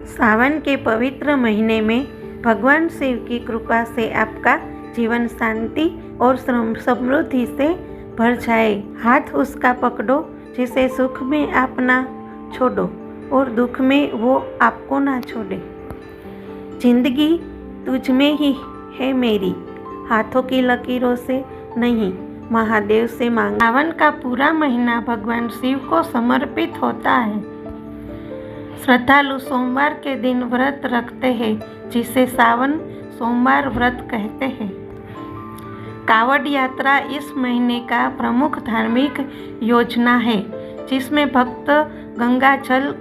सावन के पवित्र महीने में भगवान शिव की कृपा से आपका जीवन शांति और समृद्धि से भर जाए। हाथ उसका पकड़ो जिसे सुख में आप ना छोड़ो और दुख में वो आपको ना छोड़े। जिंदगी तुझ में ही है मेरी, हाथों की लकीरों से नहीं, महादेव से मांग। सावन का पूरा महीना भगवान शिव को समर्पित होता है। श्रद्धालु सोमवार के दिन व्रत रखते हैं, जिसे सावन सोमवार व्रत कहते हैं। कावड़ यात्रा इस महीने का प्रमुख धार्मिक योजना है, जिसमें भक्त गंगा जल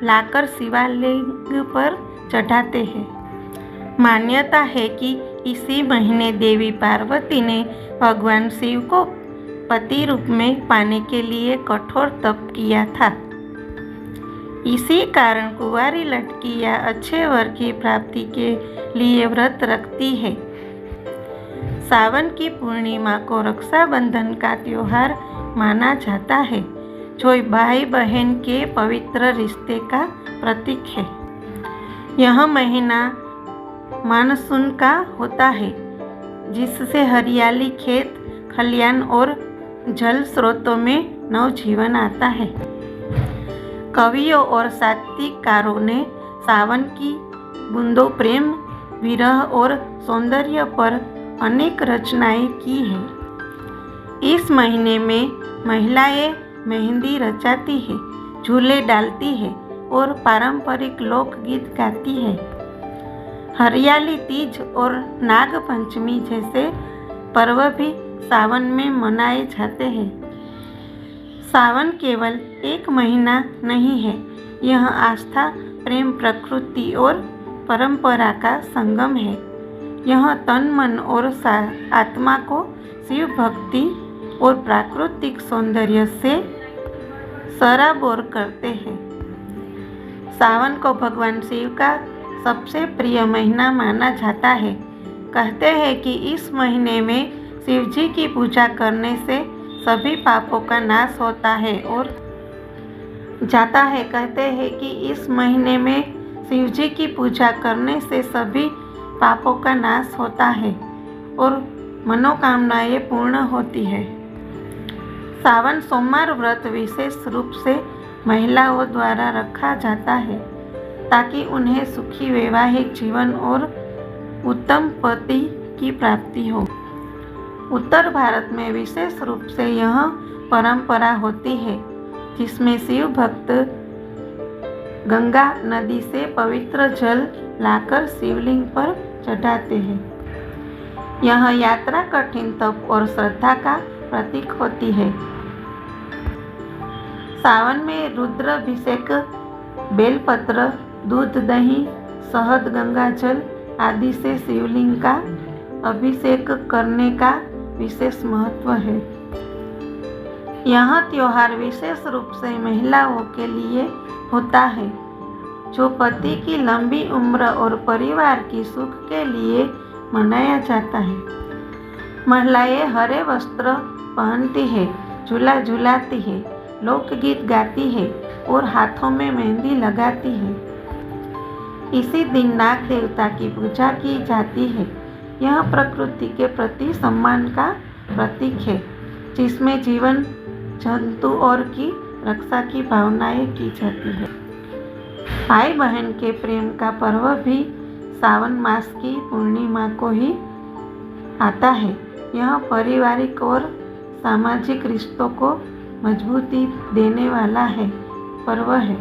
लाकर शिवलिंग पर चढ़ाते हैं। मान्यता है कि इसी महीने देवी पार्वती ने भगवान शिव को पति रूप में पाने के लिए कठोर तप किया था। इसी कारण कुंवारी लड़कियां अच्छे वर की प्राप्ति के लिए व्रत रखती है। सावन की पूर्णिमा को रक्षाबंधन का त्योहार माना जाता है, जो भाई बहन के पवित्र रिश्ते का प्रतीक है। यह महीना मानसून का होता है, जिससे हरियाली, खेत खलियान और जल स्रोतों में नवजीवन आता है। कवियों और साहित्यकारों ने सावन की बूंदों, प्रेम, विरह और सौंदर्य पर अनेक रचनाएं की हैं। इस महीने में महिलाएं मेहंदी रचाती है, झूले डालती है और पारंपरिक लोकगीत गाती है। हरियाली तीज और नाग पंचमी जैसे पर्व भी सावन में मनाए जाते हैं। सावन केवल एक महीना नहीं है, यह आस्था, प्रेम, प्रकृति और परंपरा का संगम है। यह तन, मन और आत्मा को शिव भक्ति और प्राकृतिक सौंदर्य से सराबोर करते हैं। सावन को भगवान शिव का सबसे प्रिय महीना माना जाता है। कहते हैं कि इस महीने में शिव जी की पूजा करने से सभी पापों का नाश होता है और जाता है। कहते हैं कि इस महीने में शिव जी की पूजा करने से सभी पापों का नाश होता है और मनोकामनाएं पूर्ण होती है। सावन सोमवार व्रत विशेष रूप से महिलाओं द्वारा रखा जाता है, ताकि उन्हें सुखी वैवाहिक जीवन और उत्तम पति की प्राप्ति हो। उत्तर भारत में विशेष रूप से यह परंपरा होती है, जिसमें शिव भक्त गंगा नदी से पवित्र जल लाकर शिवलिंग पर चढ़ाते हैं। यह यात्रा कठिन तप और श्रद्धा का प्रतीक होती है। सावन में रुद्राभिषेक, बेलपत्र, दूध, दही, शहद, गंगा जल आदि से शिवलिंग का अभिषेक करने का विशेष महत्व है। यह त्योहार विशेष रूप से महिलाओं के लिए होता है, जो पति की लंबी उम्र और परिवार की सुख के लिए मनाया जाता है। महिलाएं हरे वस्त्र पहनती है, झूला झूलाती है, लोकगीत गाती है और हाथों में मेहंदी लगाती है। इसी दिन नाग देवता की पूजा की जाती है। यह प्रकृति के प्रति सम्मान का प्रतीक है, जिसमें जीवन, जंतु और की रक्षा की भावनाएं की जाती है। भाई बहन के प्रेम का पर्व भी सावन मास की पूर्णिमा को ही आता है। यह पारिवारिक और सामाजिक रिश्तों को मजबूती देने वाला पर्व है।